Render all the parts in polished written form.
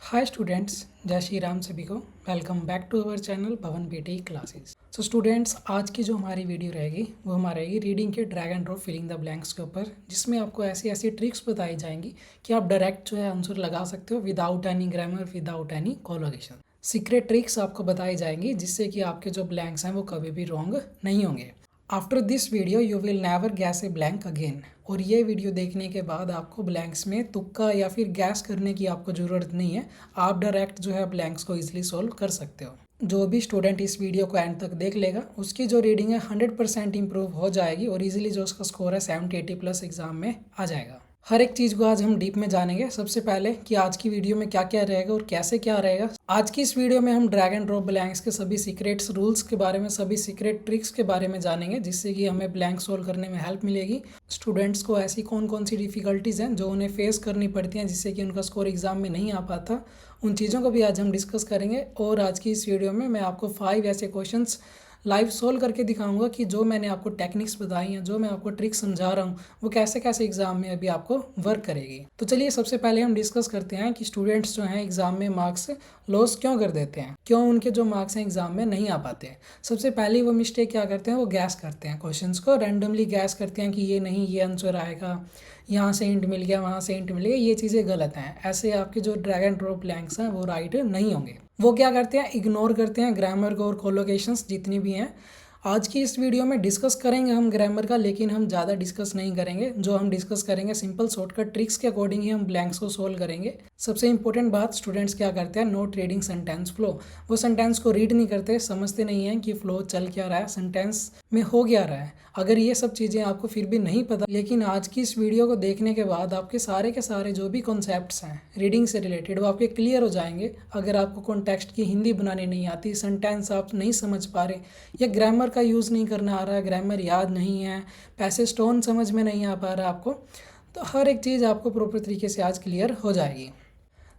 Hi students, जय श्री राम सभी को। Welcome back to our channel Pawan PT classes. So students, आज की जो हमारी वीडियो रहेगी वो हमारी रहेगी रीडिंग के drag and drop filling the blanks के ऊपर, जिसमें आपको ऐसी ऐसी ट्रिक्स बताई जाएंगी कि आप डायरेक्ट जो है आंसर लगा सकते हो without any grammar, without any collocation. Secret tricks आपको बताई जाएंगी जिससे कि आपके जो ब्लैंक्स हैं वो कभी भी रॉन्ग नहीं होंगे। After this video you will never gas a blank again. और ये वीडियो देखने के बाद आपको ब्लैंक्स में तुक्का या फिर गैस करने की आपको ज़रूरत नहीं है। आप डायरेक्ट जो है ब्लैंक्स को इजीली सॉल्व कर सकते हो। जो भी स्टूडेंट इस वीडियो को एंड तक देख लेगा उसकी जो रीडिंग है 100% इम्प्रूव हो जाएगी और इजीली जो उसका स्कोर है 70-80+ एग्जाम में आ जाएगा। हर एक चीज़ को आज हम डीप में जानेंगे। सबसे पहले कि आज की वीडियो में क्या क्या रहेगा और कैसे क्या रहेगा। आज की इस वीडियो में हम ड्रैग एंड ड्रॉप ब्लैंक्स के सभी सीक्रेट्स रूल्स के बारे में, सभी सीक्रेट ट्रिक्स के बारे में जानेंगे, जिससे कि हमें ब्लैंक सोल्व करने में हेल्प मिलेगी। स्टूडेंट्स को ऐसी कौन कौन सी डिफ़िकल्टीज़ हैं जो उन्हें फेस करनी पड़ती हैं जिससे कि उनका स्कोर एग्जाम में नहीं आ पाता, उन चीज़ों को भी आज हम डिस्कस करेंगे। और आज की इस वीडियो में मैं आपको 5 ऐसे क्वेश्चंस लाइव सोल्व करके दिखाऊंगा कि जो मैंने आपको टेक्निक्स बताई हैं, जो मैं आपको ट्रिक्स समझा रहा हूँ, वो कैसे कैसे एग्जाम में अभी आपको वर्क करेगी। तो चलिए सबसे पहले हम डिस्कस करते हैं कि स्टूडेंट्स जो हैं एग्जाम में मार्क्स लॉस क्यों कर देते हैं, क्यों उनके जो मार्क्स हैं एग्जाम में नहीं आ पाते हैं। सबसे पहली वो मिस्टेक क्या करते हैं, वो गैस करते हैं, क्वेश्चंस को रैंडमली गैस करते हैं कि ये नहीं, ये आंसर आएगा, यहाँ से हिंट मिल गया, वहाँ से हिंट मिल गया। ये चीज़ें गलत हैं। ऐसे आपके जो ड्रैग एंड ड्रॉप ब्लैंक्स हैं वो राइट नहीं होंगे। वो क्या करते हैं, इग्नोर करते हैं ग्रामर को और कोलोकेशंस जितनी भी हैं। आज की इस वीडियो में डिस्कस करेंगे हम ग्रामर का, लेकिन हम ज़्यादा डिस्कस नहीं करेंगे। जो हम डिस्कस करेंगे सिंपल शॉर्टकट ट्रिक्स के अकॉर्डिंग ही हम ब्लैंक्स को सोल्व करेंगे। सबसे इंपॉर्टेंट बात, स्टूडेंट्स क्या करते हैं, नोट रीडिंग सेंटेंस फ्लो। वो सेंटेंस को रीड नहीं करते, समझते नहीं हैं कि फ्लो चल क्या रहा है, सेंटेंस में हो क्या रहा है। अगर ये सब चीज़ें आपको फिर भी नहीं पता, लेकिन आज की इस वीडियो को देखने के बाद आपके सारे के सारे जो भी कॉन्सेप्ट्स हैं रीडिंग से रिलेटेड वो आपके क्लियर हो जाएंगे। अगर आपको कॉन्टेक्स्ट की हिंदी बनानी नहीं आती, सेंटेंस आप नहीं समझ पा रहे, या ग्रामर का यूज़ नहीं करना आ रहा है, ग्रामर याद नहीं है, पैसेज टोन समझ में नहीं आ पा रहा आपको, तो हर एक चीज़ आपको प्रॉपर तरीके से आज क्लियर हो जाएगी।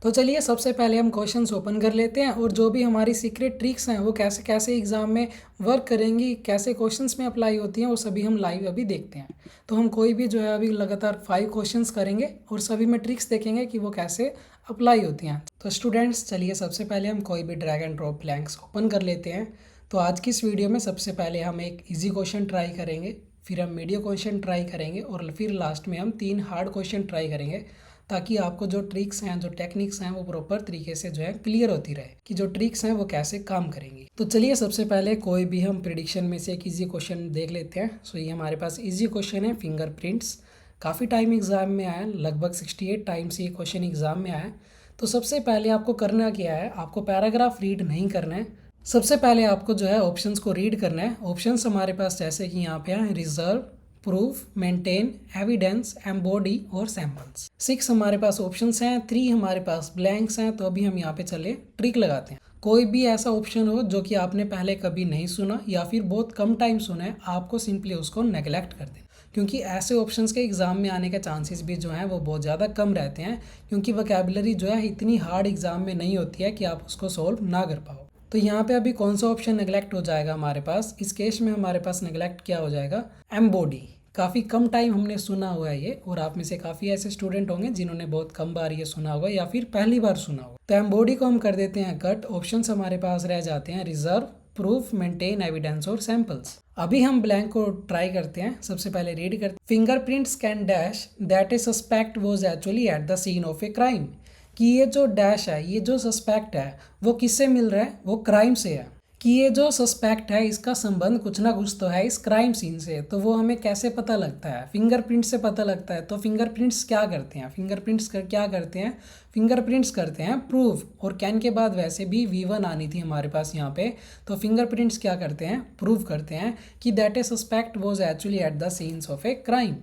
तो चलिए सबसे पहले हम क्वेश्चंस ओपन कर लेते हैं और जो भी हमारी सीक्रेट ट्रिक्स हैं वो कैसे कैसे एग्जाम में वर्क करेंगी, कैसे क्वेश्चंस में अप्लाई होती हैं, वो सभी हम लाइव अभी देखते हैं। तो हम कोई भी जो है अभी लगातार 5 क्वेश्चंस करेंगे और सभी में ट्रिक्स देखेंगे कि वो कैसे अप्लाई होती हैं। तो स्टूडेंट्स चलिए सबसे पहले हम कोई भी drag and drop blanks open कर लेते हैं। तो आज की इस वीडियो में सबसे पहले हम एक ईजी क्वेश्चन ट्राई करेंगे, फिर हम मीडियम क्वेश्चन ट्राई करेंगे और फिर लास्ट में हम 3 हार्ड क्वेश्चन ट्राई करेंगे, ताकि आपको जो ट्रिक्स हैं, जो टेक्निक्स हैं वो प्रॉपर तरीके से जो है क्लियर होती रहे कि जो ट्रिक्स हैं वो कैसे काम करेंगी। तो चलिए सबसे पहले कोई भी हम प्रिडिक्शन में से एक ईजी क्वेश्चन देख लेते हैं। सो ये हमारे पास ईजी क्वेश्चन है, फिंगरप्रिंट्स। काफ़ी टाइम एग्जाम में आया, लगभग 68 टाइम्स ये क्वेश्चन एग्जाम में आया। तो सबसे पहले आपको करना क्या है, आपको पैराग्राफ रीड नहीं करना है। सबसे पहले आपको जो है ऑप्शंस को रीड करना है। ऑप्शंस हमारे पास जैसे कि यहाँ पे हैं reserve, proof, maintain, evidence, embody और सैम्पल्स। 6 हमारे पास ऑप्शंस हैं, 3 हमारे पास ब्लैंक्स हैं। तो अभी हम यहाँ पे चले ट्रिक लगाते हैं। कोई भी ऐसा ऑप्शन हो जो कि आपने पहले कभी नहीं सुना या फिर बहुत कम टाइम सुना है, आपको सिंपली उसको नेग्लेक्ट कर दें, क्योंकि ऐसे ऑप्शंस के एग्जाम में आने के चांसेस भी जो हैं वो बहुत ज़्यादा कम रहते हैं, क्योंकि वोकैबुलरी जो है इतनी हार्ड एग्जाम में नहीं होती है कि आप उसको सोल्व ना कर पाओ। तो यहाँ पे अभी कौन सा ऑप्शन नेग्लेक्ट हो जाएगा हमारे पास, इस केस में हमारे पास नेग्लेक्ट क्या हो जाएगा, एम्बॉडी। काफ़ी कम टाइम हमने सुना हुआ है ये, और आप में से काफ़ी ऐसे स्टूडेंट होंगे जिन्होंने बहुत कम बार ये सुना होगा या फिर पहली बार सुना होगा। तो एम्बॉडी को हम कर देते हैं कट। ऑप्शंस हमारे पास रह जाते हैं रिजर्व, प्रूफ, मेंटेन, एविडेंस और सैंपल्स। अभी हम ब्लैंक को ट्राई करते हैं। सबसे पहले रीड करते हैं, fingerprints can dash that a suspect was actually at the scene of a crime. कि ये जो डैश है, ये जो सस्पेक्ट है, वो किससे मिल रहा है, वो क्राइम से है। कि ये जो सस्पेक्ट है इसका संबंध कुछ ना कुछ तो है इस क्राइम सीन से। तो वो हमें कैसे पता लगता है, फिंगरप्रिंट से पता लगता है। तो फिंगरप्रिंट्स क्या करते हैं, क्या करते हैं, फिंगरप्रिंट्स करते हैं प्रूफ। और कैन के बाद वैसे भी V1 आनी थी हमारे पास यहाँ पे। तो फिंगरप्रिंट्स क्या करते हैं, प्रूव करते हैं कि that a suspect was actually at the scenes of a crime.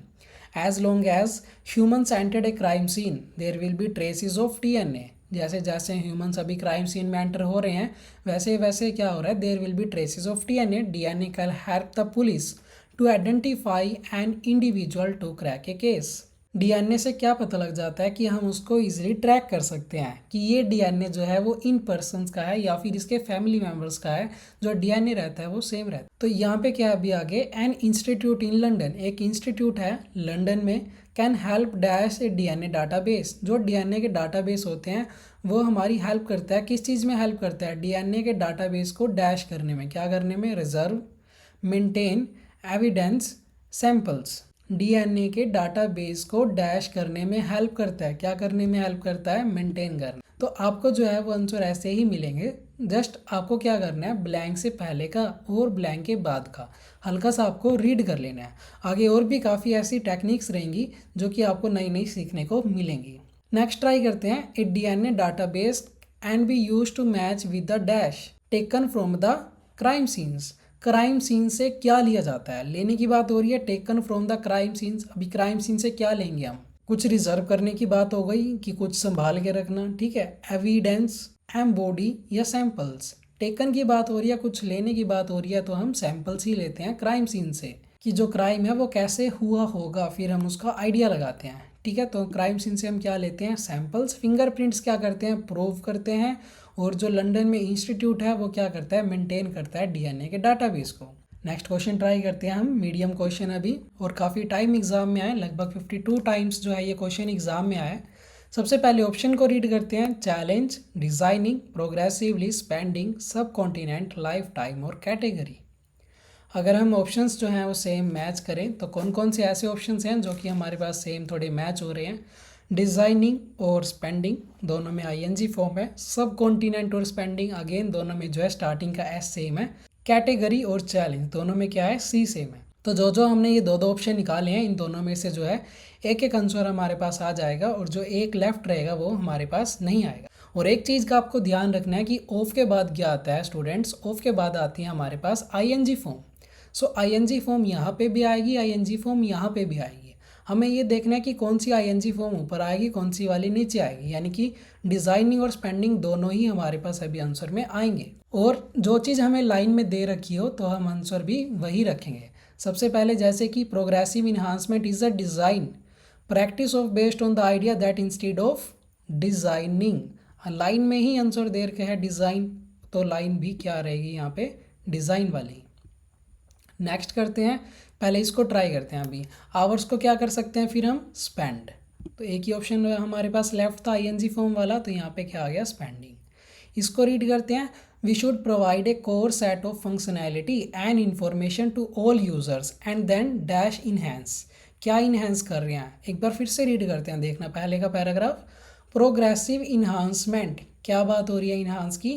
As long as humans entered a crime scene, there will be traces of DNA. जैसे जैसे ह्यूमंस अभी क्राइम सीन में एंटर हो रहे हैं, वैसे वैसे क्या हो रहा है, there will be traces of DNA. DNA can help the police to identify an individual to crack a case. DNA से क्या पता लग जाता है कि हम उसको इजीली ट्रैक कर सकते हैं कि ये DNA जो है वो इन पर्सन्स का है या फिर इसके फैमिली मेम्बर्स का है। जो DNA रहता है वो सेम रहता है। तो यहाँ पे क्या है अभी आगे, एन इंस्टीट्यूट इन लंदन, एक इंस्टीट्यूट है लंदन में can help dash A DNA database. जो डीएनए के डाटाबेस होते हैं वो हमारी हेल्प करता है, किस चीज़ में हेल्प करता है, डीएनए के डाटाबेस को डैश करने में, क्या करने में, reserve, maintain, evidence, samples. DNA के डाटाबेस को डैश करने में हेल्प करता है, क्या करने में हेल्प करता है, मेंटेन करने। तो आपको जो है वो आंसर ऐसे ही मिलेंगे। जस्ट आपको क्या करना है, ब्लैंक से पहले का और ब्लैंक के बाद का हल्का सा आपको रीड कर लेना है। आगे और भी काफ़ी ऐसी टेक्निक्स रहेंगी जो कि आपको नई नई सीखने को मिलेंगी। नेक्स्ट ट्राई करते हैं, A DNA database and be use to match with the dash taken from the crime scenes. Crime scene से क्या लिया जाता है, लेने की बात हो रही है, taken from the crime scenes. अभी क्राइम सीन से क्या लेंगे हम, कुछ रिजर्व करने की बात हो गई कि कुछ संभाल के रखना, ठीक है, एविडेंस, बॉडी या सैंपल्स। टेकन की बात हो रही है, कुछ लेने की बात हो रही है, तो हम सैंपल्स ही लेते हैं क्राइम सीन से कि जो क्राइम है वो कैसे हुआ होगा, फिर हम उसका आइडिया लगाते हैं, ठीक है। तो क्राइम सीन से हम क्या लेते हैं, सैंपल्स। फिंगरप्रिंट्स क्या करते हैं, प्रूव करते हैं। और जो लंदन में इंस्टीट्यूट है वो क्या करता है, मेंटेन करता है डीएनए के डाटाबेस को। नेक्स्ट क्वेश्चन ट्राई करते हैं हम, मीडियम क्वेश्चन अभी, और काफ़ी टाइम एग्जाम में आए, लगभग 52 टाइम्स जो है ये क्वेश्चन एग्जाम में आया। सबसे पहले ऑप्शन को रीड करते हैं, चैलेंज, डिजाइनिंग, प्रोग्रेसिवली, स्पेंडिंग, सब कॉन्टिनेंट, लाइफ टाइम और कैटेगरी। अगर हम ऑप्शंस जो हैं वो सेम मैच करें तो कौन कौन से ऐसे ऑप्शंस हैं जो कि हमारे पास सेम थोड़े मैच हो रहे हैं। डिज़ाइनिंग और स्पेंडिंग दोनों में आईएनजी फॉर्म है। सब कॉन्टिनेंट और स्पेंडिंग अगेन दोनों में जो है स्टार्टिंग का एस सेम है। कैटेगरी और चैलेंज दोनों में क्या है, सी सेम है। तो जो जो हमने ये दो दो ऑप्शन निकाले हैं, इन दोनों में से जो है एक एक आंसर हमारे पास आ जाएगा, और जो एक लेफ्ट रहेगा वो हमारे पास नहीं आएगा। और एक चीज़ का आपको ध्यान रखना है कि ऑफ के बाद क्या आता है स्टूडेंट्स, ऑफ के बाद आती है हमारे पास आईएनजी फॉर्म। सो आईएनजी फॉर्म यहाँ पे भी आएगी, आईएनजी फॉर्म यहाँ पे भी आएगी। हमें ये देखना है कि कौन सी आईएनजी फॉर्म ऊपर आएगी, कौन सी वाली नीचे आएगी, यानी कि डिज़ाइनिंग और स्पेंडिंग दोनों ही हमारे पास अभी आंसर में आएंगे। और जो चीज़ हमें लाइन में दे रखी हो तो हम आंसर भी वही रखेंगे। सबसे पहले जैसे कि progressive enhancement is a design practice of based on the idea that instead of designing. Line में ही आंसर दे रखे है डिज़ाइन, तो लाइन भी क्या रहेगी यहाँ पे, डिज़ाइन वाली। नेक्स्ट करते हैं, पहले इसको ट्राई करते हैं। अभी आवर्स को क्या कर सकते हैं फिर हम, स्पेंड। तो एक ही ऑप्शन हमारे पास लेफ्ट था आईएनजी फॉर्म वाला, तो यहाँ पे क्या आ गया, स्पेंडिंग। इसको रीड करते हैं, we should provide a core set of functionality and information to all users and then dash enhance. क्या इनहेंस कर रहे हैं, एक बार फिर से रीड करते हैं, देखना पहले का पैराग्राफ। प्रोग्रेसिव इन्हांसमेंट, क्या बात हो रही है इन्हांस की,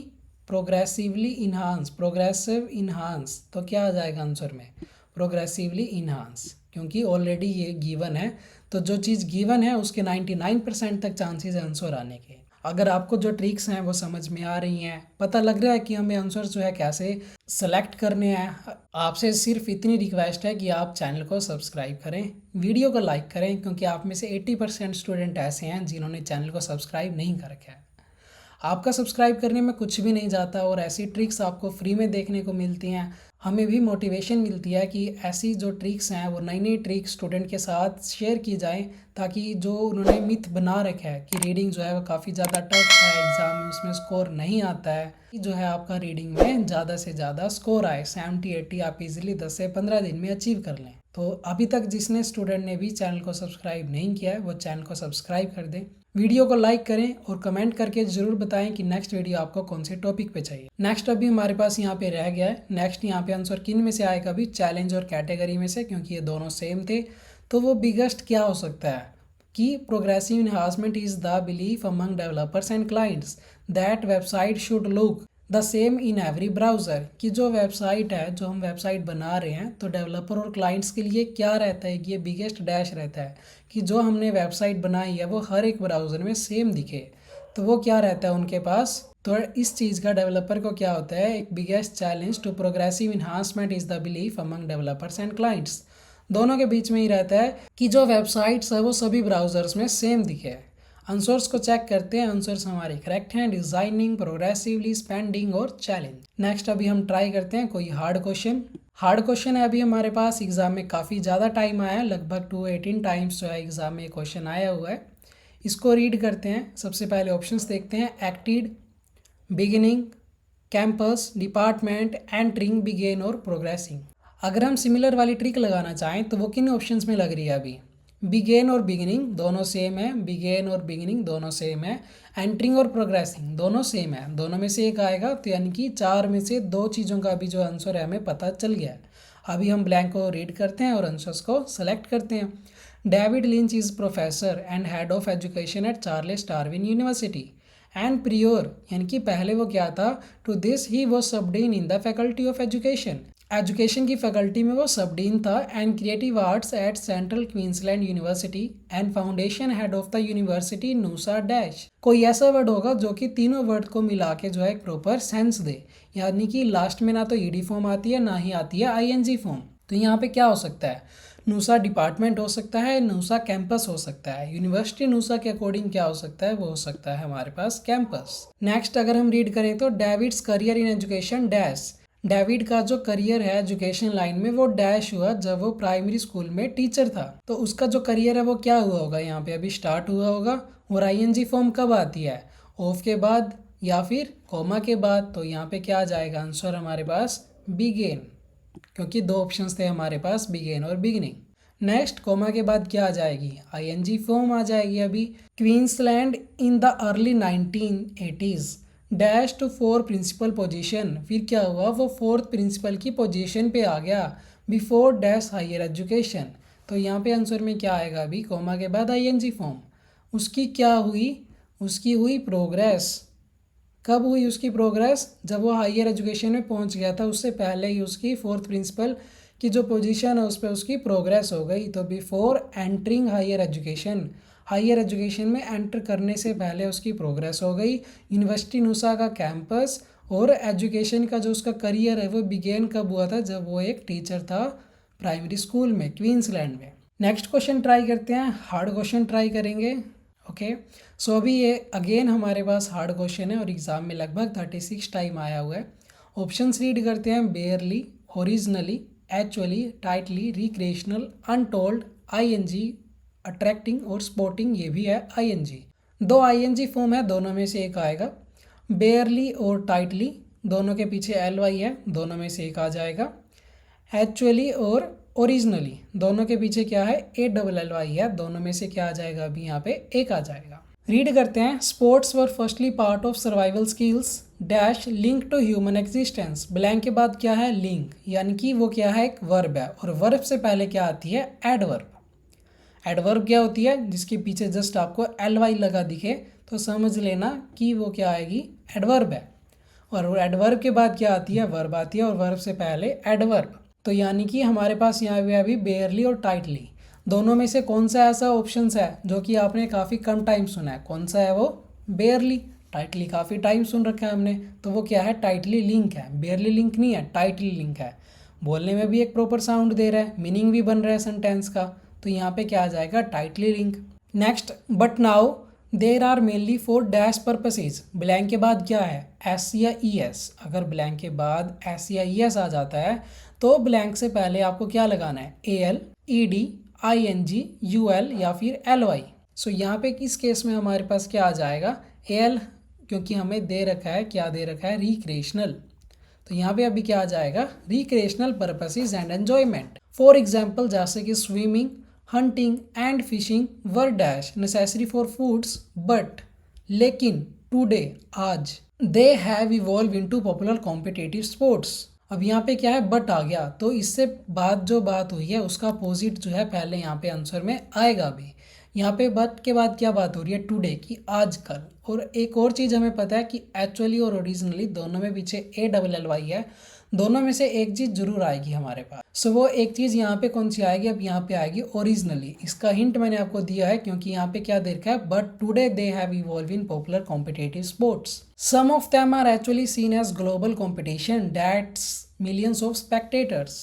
प्रोग्रेसिवली इन्हांस, प्रोग्रेसिव इन्हांस, तो क्या आ जाएगा आंसर में, प्रोग्रेसिवली इन्हांस, क्योंकि ऑलरेडी ये गिवन है। तो जो चीज़ गिवन है उसके 99% तक चांसेस है आंसर आने के। अगर आपको जो ट्रिक्स हैं वो समझ में आ रही हैं, पता लग रहा है कि हमें आंसर जो है कैसे सेलेक्ट करने हैं, आपसे सिर्फ इतनी रिक्वेस्ट है कि आप चैनल को सब्सक्राइब करें, वीडियो को लाइक करें, क्योंकि आप में से 80% स्टूडेंट ऐसे हैं जिन्होंने चैनल को सब्सक्राइब नहीं कर रखा है। आपका सब्सक्राइब करने में कुछ भी नहीं जाता, और ऐसी ट्रिक्स आपको फ्री में देखने को मिलती हैं। हमें भी मोटिवेशन मिलती है कि ऐसी जो ट्रिक्स हैं वो नई नई ट्रिक्स स्टूडेंट के साथ शेयर की जाएं, ताकि जो उन्होंने मिथ बना रखा है कि रीडिंग जो है वो काफ़ी ज़्यादा टफ है, एग्ज़ाम में उसमें स्कोर नहीं आता है, जो है आपका रीडिंग में ज़्यादा से ज़्यादा स्कोर आए, 70-80 आप इजीली 10 से 15 दिन में अचीव कर लें। तो अभी तक जिसने स्टूडेंट ने भी चैनल को सब्सक्राइब नहीं किया है वो चैनल को सब्सक्राइब कर दें, वीडियो को लाइक करें और कमेंट करके ज़रूर बताएं कि नेक्स्ट वीडियो आपको कौन से टॉपिक पे चाहिए। नेक्स्ट अभी हमारे पास यहाँ पे रह गया है, नेक्स्ट यहाँ पे आंसर किन में से आएगा, भी चैलेंज और कैटेगरी में से, क्योंकि ये दोनों सेम थे। तो वो बिगेस्ट क्या हो सकता है कि progressive enhancement is the belief among developers and clients that website should look the same in every browser. कि जो वेबसाइट है, जो हम वेबसाइट बना रहे हैं, तो डेवलपर और क्लाइंट्स के लिए क्या रहता है कि ये बिगेस्ट डैश रहता है कि जो हमने वेबसाइट बनाई है वो हर एक ब्राउज़र में सेम दिखे। तो वो क्या रहता है उनके पास, तो इस चीज़ का डेवलपर को क्या होता है, एक biggest challenge to progressive enhancement is the belief among developers and clients. दोनों के बीच में ही रहता है कि जो वेबसाइट्स है वो सभी ब्राउज़र्स में सेम दिखे। आंसर्स को चेक करते हैं, आंसर्स हमारे करेक्ट हैं, डिज़ाइनिंग, प्रोग्रेसिवली, स्पेंडिंग और चैलेंज। नेक्स्ट अभी हम ट्राई करते हैं कोई हार्ड क्वेश्चन। हार्ड क्वेश्चन है अभी हमारे पास, एग्जाम में काफ़ी ज़्यादा टाइम आया है, लगभग 218 टाइम्स जो है एग्जाम में क्वेश्चन आया हुआ है। इसको रीड करते हैं। सबसे पहले ऑप्शंस देखते हैं, acted, beginning, campus, department, entering, began और प्रोग्रेसिंग। अगर हम सिमिलर वाली ट्रिक लगाना चाहें तो वो किन ऑप्शंस में लग रही है अभी, बिगेन और बिगिनिंग दोनों सेम है, बिगेन और बिगिनिंग दोनों सेम है। एंटरिंग और प्रोग्रेसिंग दोनों सेम है, दोनों में से एक आएगा। तो यानी कि 4 में से 2 चीज़ों का भी जो आंसर है हमें पता चल गया है। अभी हम ब्लैंक को रीड करते हैं और आंसर्स को सेलेक्ट करते हैं। David Lynch is professor and head of education at Charles Darwin University and prior, यानी कि पहले वो क्या था, to this he was subdean in the faculty of education, education की फैकल्टी में वो सबडीन था। And creative arts at Central Queensland University and foundation head of the university Noosa dash. कोई ऐसा वर्ड होगा जो कि तीनों वर्ड को मिला के जो है एक प्रॉपर सेंस दे, यानी कि लास्ट में ना तो ईडी फॉर्म आती है ना ही आती है आईएनजी फॉर्म। तो यहाँ पे क्या हो सकता है, नूसा डिपार्टमेंट हो सकता है, नूसा कैंपस हो सकता है। यूनिवर्सिटी नूसा के अकॉर्डिंग क्या हो सकता है, वो हो सकता है हमारे पास कैंपस। नेक्स्ट अगर हम रीड करें तो David's career in education dash. David का जो करियर है एजुकेशन लाइन में वो डैश हुआ जब वो प्राइमरी स्कूल में टीचर था। तो उसका जो करियर है वो क्या हुआ होगा, यहाँ पे अभी स्टार्ट हुआ होगा। और आईएनजी फॉर्म कब आती है, ऑफ के बाद या फिर कॉमा के बाद। तो यहाँ पे क्या आ जाएगा आंसर हमारे पास, बिगेन, क्योंकि 2 ऑप्शंस थे हमारे पास, बिगेन और बिगिनिंग। नेक्स्ट कॉमा के बाद क्या आ जाएगी, आईएनजी फॉर्म आ जाएगी। अभी Queensland in the early 1980s dash to 4th principal position, फिर क्या हुआ, वो 4th प्रिंसिपल की पोजीशन पे आ गया बिफोर डैश हायर एजुकेशन। तो यहाँ पे आंसर में क्या आएगा, अभी कॉमा के बाद आईएनजी फॉर्म। उसकी क्या हुई, उसकी हुई प्रोग्रेस। कब हुई उसकी प्रोग्रेस, जब वो हायर एजुकेशन में पहुंच गया था, उससे पहले ही उसकी 4th प्रिंसिपल की जो पोजीशन है उस पर उसकी प्रोग्रेस हो गई। तो before entering higher education, higher education में एंटर करने से पहले उसकी प्रोग्रेस हो गई। यूनिवर्सिटी नूसा का कैंपस और एजुकेशन का जो उसका करियर है वो बिगेन कब हुआ था, जब वो एक टीचर था प्राइमरी स्कूल में क्वींसलैंड में। नेक्स्ट क्वेश्चन ट्राई करते हैं, हार्ड क्वेश्चन ट्राई करेंगे। ओके सो अभी ये अगेन हमारे पास हार्ड क्वेश्चन है और एग्जाम में लगभग 36 टाइम आया हुआ है। ऑप्शंस रीड करते हैं, barely, originally, actually, tightly, recreational, untold, ING, attracting और स्पोर्टिंग, ये भी है आईएनजी। 2 आईएनजी फॉर्म है, दोनों में से एक आएगा। बेयरली और टाइटली दोनों के पीछे एलवाई है, दोनों में से एक आ जाएगा। एक्चुअली और ओरिजिनली दोनों के पीछे क्या है, ALLY है, दोनों में से क्या आ जाएगा, अभी यहाँ पे एक आ जाएगा। रीड करते हैं, sports were firstly part of survival skills dash link to human existence. Blank के बाद क्या है, लिंक, यानी कि वो क्या है, एक वर्ब है और वर्ब से पहले क्या आती है, एडवर्ब। एडवर्ब क्या होती है, जिसके पीछे जस्ट आपको LY लगा दिखे तो समझ लेना कि वो क्या आएगी, एडवर्ब है। और एडवर्ब के बाद क्या आती है, वर्ब आती है और वर्ब से पहले एडवर्ब। तो यानी कि हमारे पास यहाँ पे अभी बेयरली और टाइटली दोनों में से कौन सा ऐसा ऑप्शन है जो कि आपने काफ़ी कम टाइम सुना है, कौन सा है वो, बेयरली। टाइटली काफ़ी टाइम सुन रखा है हमने, तो वो क्या है, टाइटली लिंक है, बेयरली लिंक नहीं है, टाइटली लिंक है। बोलने में भी एक प्रॉपर साउंड दे रहा है, मीनिंग भी बन रहा है सेंटेंस का, तो यहाँ पे क्या आ जाएगा, tightly link. Next, but now there are mainly for dash purposes. Blank के बाद क्या है, एस या ई एस। अगर ब्लैंक के बाद एस या ई एस आ जाता है तो ब्लैंक से पहले आपको क्या लगाना है, AL, ED, ING, UL या फिर LY। सो यहाँ पे किस केस में हमारे पास क्या आ जाएगा, AL, क्योंकि हमें दे रखा है, क्या दे रखा है, रिक्रिएशनल। तो यहाँ पे अभी क्या आ जाएगा, recreational purposes and enjoyment. For example जैसे कि swimming, hunting and fishing were dash necessary for foods but, लेकिन, टुडे, आज, दे have evolve into popular competitive sports. अब यहाँ पे क्या है, बट आ गया, तो इससे बाद जो बात हुई है उसका अपोजिट जो है पहले यहाँ पे आंसर में आएगा। अभी यहाँ पे बट के बाद क्या बात हो रही है, टुडे की, आजकल। और एक और चीज़ हमें पता है कि एक्चुअली और ओरिजिनली दोनों में पीछे ALLY है, दोनों में से एक चीज़ जरूर आएगी हमारे पास। सो वो एक चीज़ यहाँ पे कौन सी आएगी, अब यहाँ पे आएगी ओरिजिनली। इसका हिंट मैंने आपको दिया है क्योंकि यहाँ पे क्या दे रखा है, but today they have evolve in popular competitive sports. Some of them are actually seen as global competition that's millions of spectators.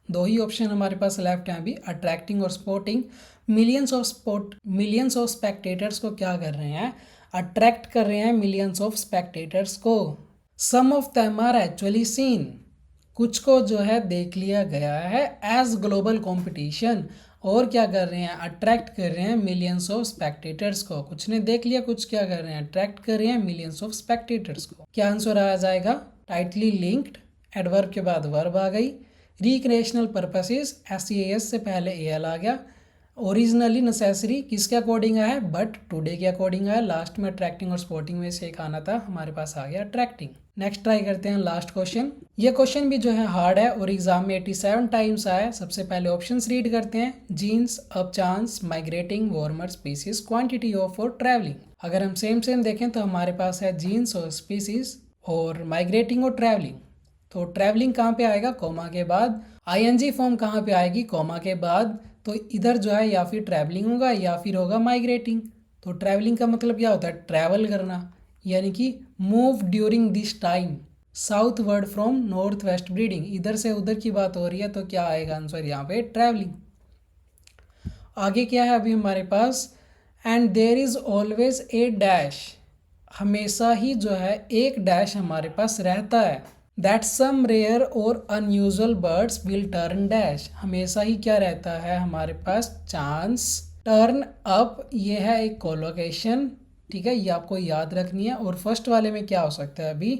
2 ही ऑप्शन हमारे पास लेफ्ट हैं अभी, अट्रैक्टिंग और स्पोर्टिंग। मिलियंस ऑफ स्पेक्टेटर्स को क्या कर रहे हैं, अट्रैक्ट कर रहे हैं मिलियंस ऑफ स्पेक्टेटर्स को। Some of them are actually seen, कुछ को जो है देख लिया गया है एज ग्लोबल कंपटीशन, और क्या कर रहे हैं, अट्रैक्ट कर रहे हैं मिलियंस ऑफ स्पेक्टेटर्स को। कुछ ने देख लिया, कुछ क्या कर रहे हैं, अट्रैक्ट कर रहे हैं मिलियंस ऑफ स्पेक्टेटर्स को। क्या आंसर आ जाएगा, टाइटली लिंक्ड, एडवर्ब के बाद वर्ब आ गई, रिक्रिएशनल पर्पसेस, SEAS से पहले AL आ गया, ओरिजिनली नेसेसरी किसके अकॉर्डिंग आया है, बट टुडे के अकॉर्डिंग आया। लास्ट में अट्रैक्टिंग और स्पोर्टिंग में से एक आना था, हमारे पास आ गया अट्रैक्टिंग। नेक्स्ट ट्राई करते हैं लास्ट क्वेश्चन। ये क्वेश्चन भी जो है हार्ड है और एग्जाम में 87 टाइम्स आया है। सबसे पहले ऑप्शंस रीड करते हैं। Genes, up chance, migrating, warmer, species, quantity of और ट्रैवलिंग। अगर हम सेम देखें तो हमारे पास है जीन्स और स्पीसीज और माइग्रेटिंग और ट्रैवलिंग। तो ट्रैवलिंग कहाँ पे आएगा, कॉमा के बाद। आईएनजी फॉर्म कहाँ पे आएगी, कॉमा के बाद। तो इधर जो है या फिर ट्रैवलिंग होगा या फिर होगा माइग्रेटिंग। तो ट्रैवलिंग का मतलब क्या होता है, ट्रैवल करना, यानी कि move during this time south word from north west breeding. इधर से उधर की बात हो रही है, तो क्या आएगा आंसर यहाँ पे, ट्रैवलिंग। आगे क्या है अभी हमारे पास, and there is always a dash, हमेशा ही जो है एक डैश हमारे पास रहता है। दैट सम रेयर और unusual birds will turn dash, हमेशा ही क्या रहता है हमारे पास, चांस टर्न अप। ये है एक कोलोकेशन, ठीक है, ये आपको याद रखनी है। और फर्स्ट वाले में क्या हो सकता है, अभी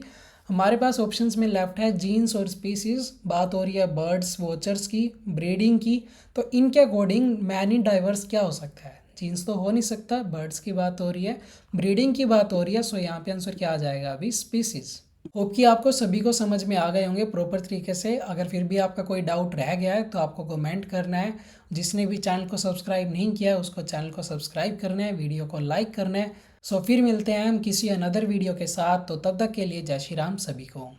हमारे पास ऑप्शंस में लेफ्ट है जीन्स और स्पीसीज, बात हो रही है बर्ड्स वॉचर्स की, ब्रीडिंग की। तो इनके अकॉर्डिंग मैनी डाइवर्स क्या हो सकता है, जीन्स तो हो नहीं सकता, बर्ड्स की बात हो रही है, ब्रीडिंग की बात हो रही है। सो यहाँ पे आंसर क्या आ जाएगा अभी, स्पीसीज। होप कि आपको सभी को समझ में आ गए होंगे प्रॉपर तरीके से। अगर फिर भी आपका कोई डाउट रह गया है तो आपको कमेंट करना है। जिसने भी चैनल को सब्सक्राइब नहीं किया है उसको चैनल को सब्सक्राइब करना है, वीडियो को लाइक करना है। सो फिर मिलते हैं हम किसी अनदर वीडियो के साथ। तो तब तक के लिए जय श्री राम सभी को।